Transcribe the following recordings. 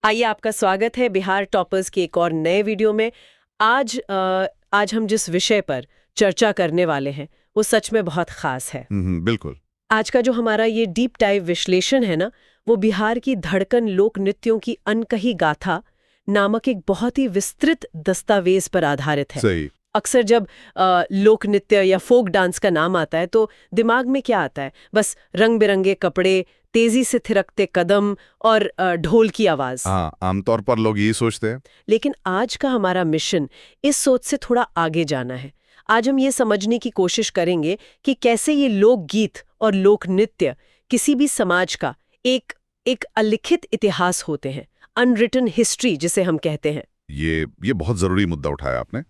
आइए, आपका स्वागत है बिहार टॉपर्स के एक और नए वीडियो में। आज हम जिस विषय पर चर्चा करने वाले हैं वो सच में बहुत खास है। बिल्कुल। आज का जो हमारा ये डीप डाइव विश्लेषण है ना, वो बिहार की धड़कन लोक नृत्यों की अनकही गाथा नामक एक बहुत ही विस्तृत दस्तावेज पर आधारित है। सही। अक्सर जब लोक नृत्य या फोक डांस का नाम आता है तो दिमाग में क्या आता है? बस रंग बिरंगे कपड़े, तेजी से थिरकते कदम और ढोल की आवाज। हाँ, आमतौर पर लोग यही सोचते हैं। लेकिन आज का हमारा मिशन इस सोच से थोड़ा आगे जाना है। आज हम ये समझने की कोशिश करेंगे कि कैसे ये लोकगीत और लोक नृत्य किसी भी समाज का एक अलिखित इतिहास होते हैं, अनरिटन हिस्ट्री जिसे हम कहते हैं। ये बहुत जरूरी मुद्दा उठाया आपने।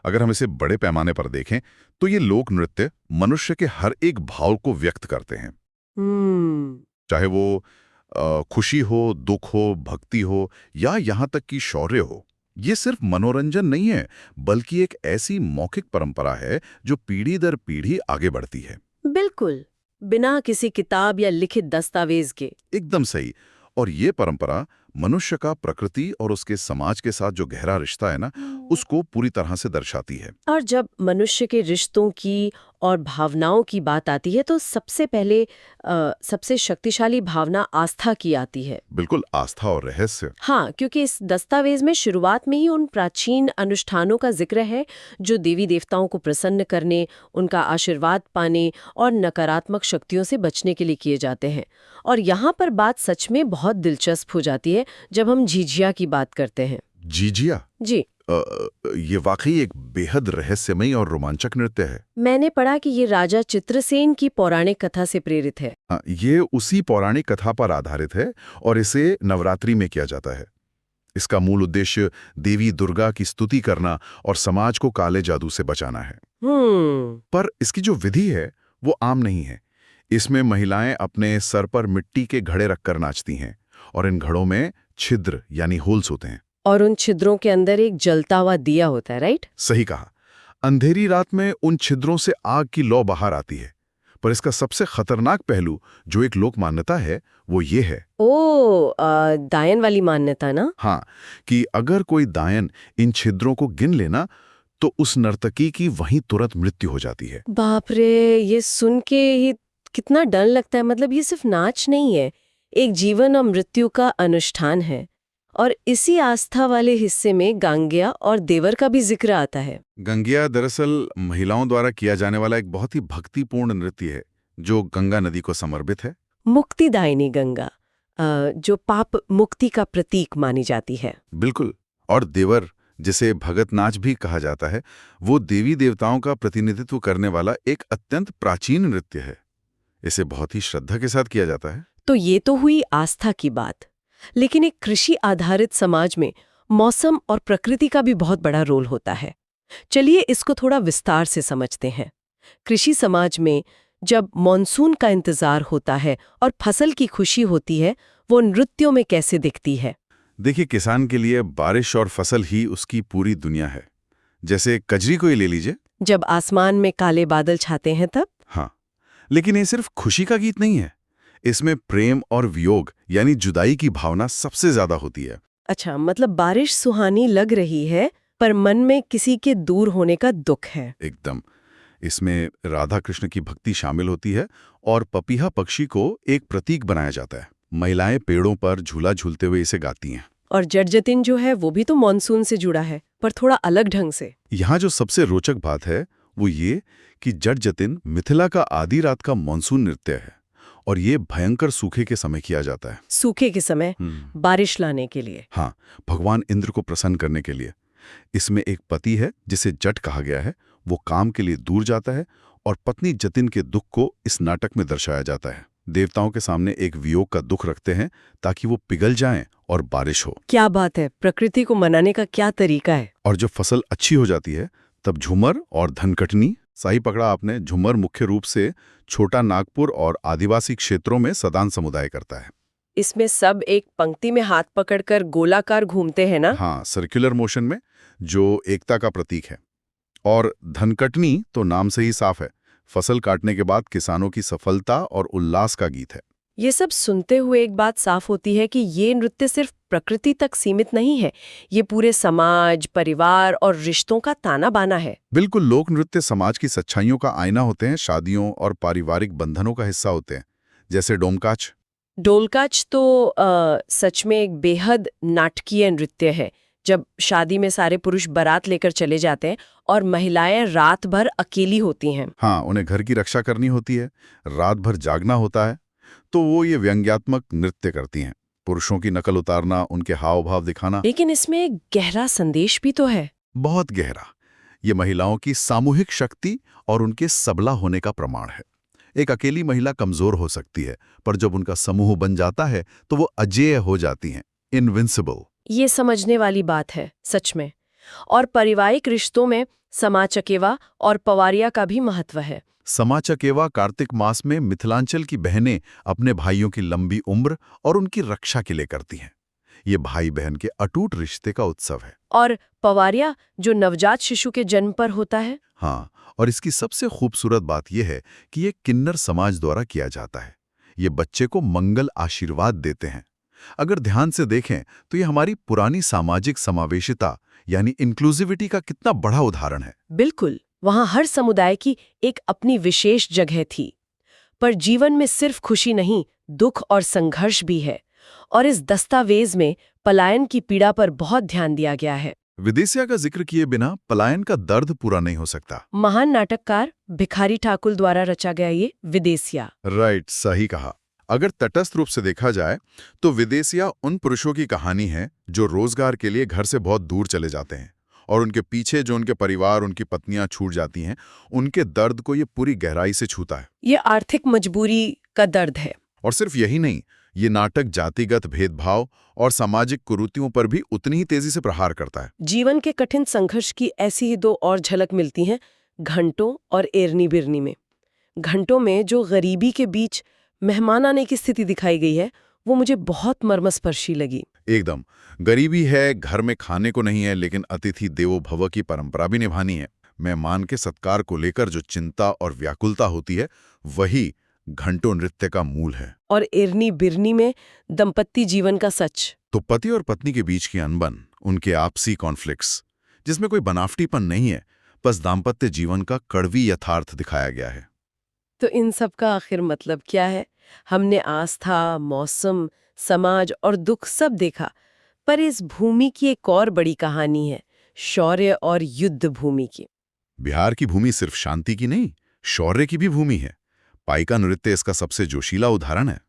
अगर हम इसे बड़े पैमाने पर देखें तो ये लोक नृत्य मनुष्य के हर एक भाव को व्यक्त करते हैं। चाहे वो खुशी हो, दुख हो, भक्ति हो या यहाँ तक कि शौर्य हो। ये सिर्फ मनोरंजन नहीं है, बल्कि एक ऐसी मौखिक परंपरा है जो पीढ़ी दर पीढ़ी आगे बढ़ती है। बिल्कुल, बिना किसी किताब या लिखित दस्तावेज के। एकदम सही। और ये परंपरा मनुष्य का प्रकृति और उसके समाज के साथ जो गहरा रिश्ता है ना, उसको पूरी तरह से दर्शाती है। और जब मनुष्य के रिश्तों की और भावनाओं की बात आती है तो सबसे पहले सबसे शक्तिशाली भावना आस्था की आती है। बिल्कुल, आस्था और रहस्य। हाँ, क्योंकि इस दस्तावेज में शुरुआत में ही उन प्राचीन अनुष्ठानों का जिक्र है जो देवी देवताओं को प्रसन्न करने, उनका आशीर्वाद पाने और नकारात्मक शक्तियों से बचने के लिए किए जाते हैं। और यहाँ पर बात सच में बहुत दिलचस्प हो जाती है जब हम झिझिया की बात करते हैं। झिझिया? जी। ये वाकई एक बेहद रहस्यमयी और रोमांचक नृत्य है। मैंने पढ़ा कि ये राजा चित्रसेन की पौराणिक कथा से प्रेरित है। ये उसी पौराणिक कथा पर आधारित है और इसे नवरात्रि में किया जाता है। इसका मूल उद्देश्य देवी दुर्गा की स्तुति करना और समाज को काले जादू से बचाना है। पर इसकी जो विधि है वो आम नहीं है। इसमें महिलाएं अपने सर पर मिट्टी के घड़े रखकर नाचती हैं और इन घड़ों में छिद्र यानी होल्स होते हैं। और उन छिद्रों के अंदर एक जलता हुआ दिया होता है, राइट? सही कहा। अंधेरी रात में उन छिद्रों से आग की लौ बाहर आती है। पर इसका सबसे खतरनाक पहलू जो एक लोक मान्यता है वो ये है। दायन वाली मान्यता ना? हाँ, कि अगर कोई दायन इन छिद्रों को गिन लेना तो उस नर्तकी की वहीं तुरंत मृत्यु हो जाती है। बाप रे, ये सुन के ही कितना डर लगता है। मतलब ये सिर्फ नाच नहीं है, एक जीवन और मृत्यु का अनुष्ठान है। और इसी आस्था वाले हिस्से में गांगिया और देवर का भी जिक्र आता है। गंगिया दरअसल महिलाओं द्वारा किया जाने वाला एक बहुत ही भक्तिपूर्ण नृत्य है जो गंगा नदी को समर्पित है। मुक्तिदायिनी गंगा, जो पाप मुक्ति का प्रतीक मानी जाती है। बिल्कुल। और देवर, जिसे भगत नाच भी कहा जाता है, वो देवी देवताओं का प्रतिनिधित्व करने वाला एक अत्यंत प्राचीन नृत्य है। इसे बहुत ही श्रद्धा के साथ किया जाता है। तो ये तो हुई आस्था की बात, लेकिन एक कृषि आधारित समाज में मौसम और प्रकृति का भी बहुत बड़ा रोल होता है। चलिए इसको थोड़ा विस्तार से समझते हैं। कृषि समाज में जब मॉनसून का इंतजार होता है और फसल की खुशी होती है, वो नृत्यों में कैसे दिखती है? देखिए, किसान के लिए बारिश और फसल ही उसकी पूरी दुनिया है। जैसे कजरी को ही ले लीजिए। जब आसमान में काले बादल छाते हैं तब? हाँ, लेकिन ये सिर्फ खुशी का गीत नहीं है। इसमें प्रेम और वियोग यानी जुदाई की भावना सबसे ज्यादा होती है। अच्छा, मतलब बारिश सुहानी लग रही है पर मन में किसी के दूर होने का दुख है। एकदम। इसमें राधा कृष्ण की भक्ति शामिल होती है और पपीहा पक्षी को एक प्रतीक बनाया जाता है। महिलाएं पेड़ों पर झूला झूलते हुए इसे गाती हैं। और जट जतिन जो है वो भी तो मॉनसून से जुड़ा है, पर थोड़ा अलग ढंग से। यहाँ जो सबसे रोचक बात है वो ये कि जट जतिन मिथिला का आधी रात का मॉनसून नृत्य है और ये भयंकर सूखे के समय किया जाता है। सूखे के समय बारिश लाने के लिए? हाँ, भगवान इंद्र को प्रसन्न करने के लिए। इसमें एक पति है जिसे जट कहा गया है, वो काम के लिए दूर जाता है और पत्नी जतिन के दुख को इस नाटक में दर्शाया जाता है। देवताओं के सामने एक वियोग का दुख रखते हैं ताकि वो पिघल जाएं और बारिश हो। क्या बात है, प्रकृति को मनाने का क्या तरीका है। और जब फसल अच्छी हो जाती है तब झूमर और धनकटनी, सही पकड़ा आपने। झूमर मुख्य रूप से छोटा नागपुर और आदिवासी क्षेत्रों में सदान समुदाय करता है। इसमें सब एक पंक्ति में हाथ पकड़कर गोलाकार घूमते हैं ना? हाँ, सर्कुलर मोशन में, जो एकता का प्रतीक है। और धनकटनी तो नाम से ही साफ है, फसल काटने के बाद किसानों की सफलता और उल्लास का गीत है। ये सब सुनते हुए एक बात साफ होती है कि ये नृत्य सिर्फ प्रकृति तक सीमित नहीं है, ये पूरे समाज, परिवार और रिश्तों का ताना बाना है। बिल्कुल, लोक नृत्य समाज की सच्चाइयों का आईना होते हैं, शादियों और पारिवारिक बंधनों का हिस्सा होते हैं, जैसे डोमकाच। डोलकाच तो सच में एक बेहद नाटकीय नृत्य है, जब शादी में सारे पुरुष बारात लेकर चले जाते हैं और महिलाएं रात भर अकेली होती हैं। हाँ, उन्हें घर की रक्षा करनी होती है, रात भर जागना होता है, तो वो ये व्यंग्यात्मक नृत्य करती हैं। पुरुषों की नकल उतारना, उनके हाव भाव दिखाना। लेकिन इसमें एक गहरा संदेश भी तो है। बहुत गहरा। ये महिलाओं की सामूहिक शक्ति और उनके सबला होने का प्रमाण है। एक अकेली महिला कमजोर हो सकती है, पर जब उनका समूह बन जाता है तो वो अजेय हो जाती हैं, इनविंसिबल। ये समझने वाली बात है, सच में। और पारिवारिक रिश्तों में समा चकेवा और पवारिया का भी महत्व है। समा चकेवा कार्तिक मास में मिथिलांचल की बहनें अपने भाइयों की लंबी उम्र और उनकी रक्षा के लिए करती हैं। ये भाई बहन के अटूट रिश्ते का उत्सव है। और पवारिया जो नवजात शिशु के जन्म पर होता है। हाँ, और इसकी सबसे खूबसूरत बात यह है कि ये किन्नर समाज द्वारा किया जाता है। ये बच्चे को मंगल आशीर्वाद देते हैं। अगर ध्यान से देखें तो ये हमारी पुरानी सामाजिक समावेशिता यानी इंक्लूसिविटी का कितना बड़ा उदाहरण है। बिल्कुल, वहाँ हर समुदाय की एक अपनी विशेष जगह थी। पर जीवन में सिर्फ खुशी नहीं, दुख और संघर्ष भी है। और इस दस्तावेज में पलायन की पीड़ा पर बहुत ध्यान दिया गया है। विदेशिया का जिक्र किए बिना पलायन का दर्द पूरा नहीं हो सकता। महान नाटककार भिखारी ठाकुर द्वारा रचा गया ये विदेशिया। राइट, सही कहा। अगर तटस्थ रूप से देखा जाए तो विदेशिया उन पुरुषों की कहानी है जो रोजगार के लिए घर से बहुत दूर चले जाते हैं और उनके पीछे जो उनके परिवार, उनकी पत्नियां छूट जाती हैं, उनके दर्द को ये पूरी गहराई से छूता है। ये आर्थिक मजबूरी का दर्द है। और सिर्फ यही नहीं, ये नाटक जातिगत भेदभाव और सामाजिक कुरीतियों पर भी उतनी ही तेजी से प्रहार करता है। जीवन के कठिन संघर्ष की ऐसी ही दो और झलक मिलती हैं घंटों और एरनी बिरनी में। घंटों में जो गरीबी के बीच मेहमान आने की स्थिति दिखाई गई है, वो मुझे बहुत मर्मस्पर्शी लगी। एकदम, गरीबी है, घर में खाने को नहीं है, लेकिन अतिथि देवो भव की परंपरा भी निभानी है। मेहमान के सत्कार को लेकर जो चिंता और व्याकुलता होती है, वही घंटों नृत्य का मूल है। और एरनी बिरनी में दंपत्ति जीवन का सच। तो पति और पत्नी के बीच की अनबन, उनके आपसी कॉन्फ्लिक्ट्स, जिसमें कोई बनावटीपन नहीं है, बस दाम्पत्य जीवन का कड़वी यथार्थ दिखाया गया है। तो इन सब का आखिर मतलब क्या है? हमने आस्था, मौसम, समाज और दुख सब देखा, पर इस भूमि की एक और बड़ी कहानी है, शौर्य और युद्ध भूमि की। बिहार की भूमि सिर्फ शांति की नहीं, शौर्य की भी भूमि है। पाइका नृत्य इसका सबसे जोशीला उदाहरण है।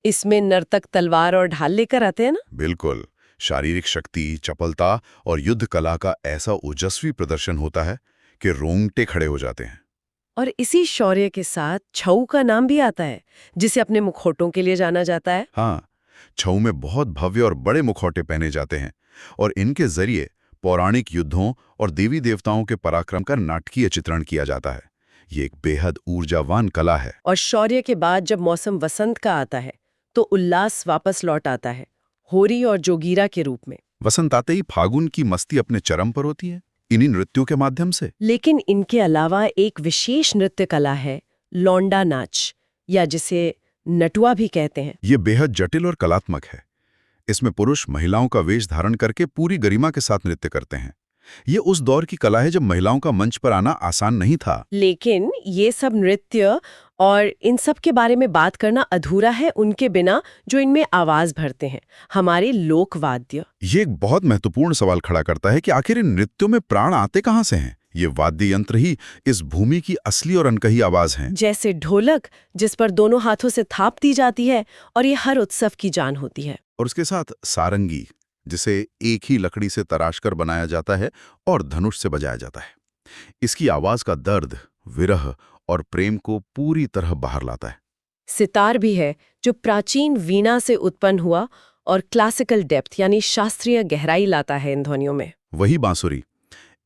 इसमें नर्तक तलवार और ढाल लेकर आते हैं ना? बिल्कुल, शारीरिक शक्ति, चपलता और युद्ध कला का ऐसा ओजस्वी प्रदर्शन होता है कि रोंगटे खड़े हो जाते हैं। और इसी शौर्य के साथ छऊ का नाम भी आता है, जिसे अपने मुखौटों के लिए जाना जाता है। हाँ, छऊ में बहुत भव्य और बड़े मुखौटे पहने जाते हैं और इनके जरिए पौराणिक युद्धों और देवी देवताओं के पराक्रम का नाटकीय चित्रण किया जाता है। ये एक बेहद ऊर्जावान कला है। और शौर्य के बाद जब मौसम वसंत का आता है, तो उल्लास वापस लौट आता है, होरी और जोगीरा के रूप में। वसंत आते ही फागुन की मस्ती अपने चरम पर होती है, इन्हीं नृत्यों के माध्यम से। लेकिन इनके अलावा एक विशेष नृत्य कला है, लौंडा नाच, या जिसे नटुआ भी कहते हैं। ये बेहद जटिल और कलात्मक है। इसमें पुरुष महिलाओं का वेश धारण करके पूरी गरिमा के साथ नृत्य करते हैं। ये उस दौर की कला है जब महिलाओं का मंच पर आना आसान नहीं था। लेकिन ये सब नृत्य और इन सब के बारे में बात करना अधूरा है उनके बिना जो इनमें आवाज भरते हैं, हमारे लोक वाद्य। ये एक बहुत महत्वपूर्ण सवाल खड़ा करता है कि आखिर इन नृत्यों में प्राण आते कहाँ से हैं? ये वाद्य यंत्र ही इस भूमि की असली और अनकही आवाज हैं। जैसे ढोलक, जिस पर दोनों हाथों से थाप दी जाती है और ये हर उत्सव की जान होती है। और उसके साथ सारंगी, जिसे एक ही लकड़ी से तराशकर बनाया जाता है और धनुष से बजाया जाता है। इसकी आवाज का दर्द, विरह और प्रेम को पूरी तरह बाहर लाता है। सितार भी है, जो प्राचीन वीणा से उत्पन्न हुआ और क्लासिकल डेप्थ यानी शास्त्रीय गहराई लाता है इन ध्वनियों में। वही बांसुरी,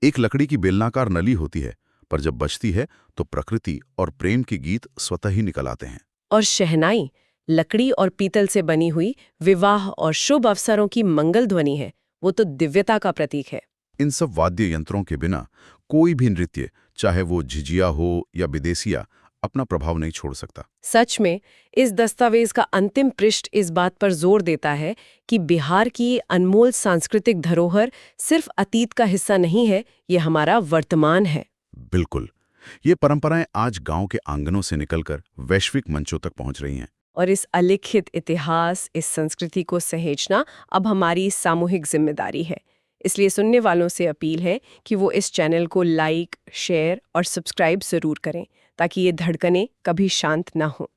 एक लकड़ी की बेलनाकार नली होती है, पर जब बजती है तो प्रकृति और प्रेम के गीत स्वतः ही निकल आते हैं। और शहनाई, लकड़ी और पीतल से बनी हुई विवाह और शुभ अवसरों की मंगल ध्वनि है, वो तो दिव्यता का प्रतीक है। इन सब वाद्य यंत्रों के बिना कोई भी नृत्य, चाहे वो झिझिया हो या विदेशिया, अपना प्रभाव नहीं छोड़ सकता। सच में इस दस्तावेज का अंतिम पृष्ठ इस बात पर जोर देता है कि बिहार की ये अनमोल सांस्कृतिक धरोहर सिर्फ अतीत का हिस्सा नहीं है, ये हमारा वर्तमान है। बिल्कुल। ये परंपराएं आज गांव के आंगनों से निकलकर वैश्विक मंचों तक पहुंच रही हैं। और इस अलिखित इतिहास, इस संस्कृति को सहेजना अब हमारी सामूहिक जिम्मेदारी है। इसलिए सुनने वालों से अपील है कि वो इस चैनल को लाइक, शेयर और सब्सक्राइब जरूर करें ताकि ये धड़कनें कभी शांत ना हो।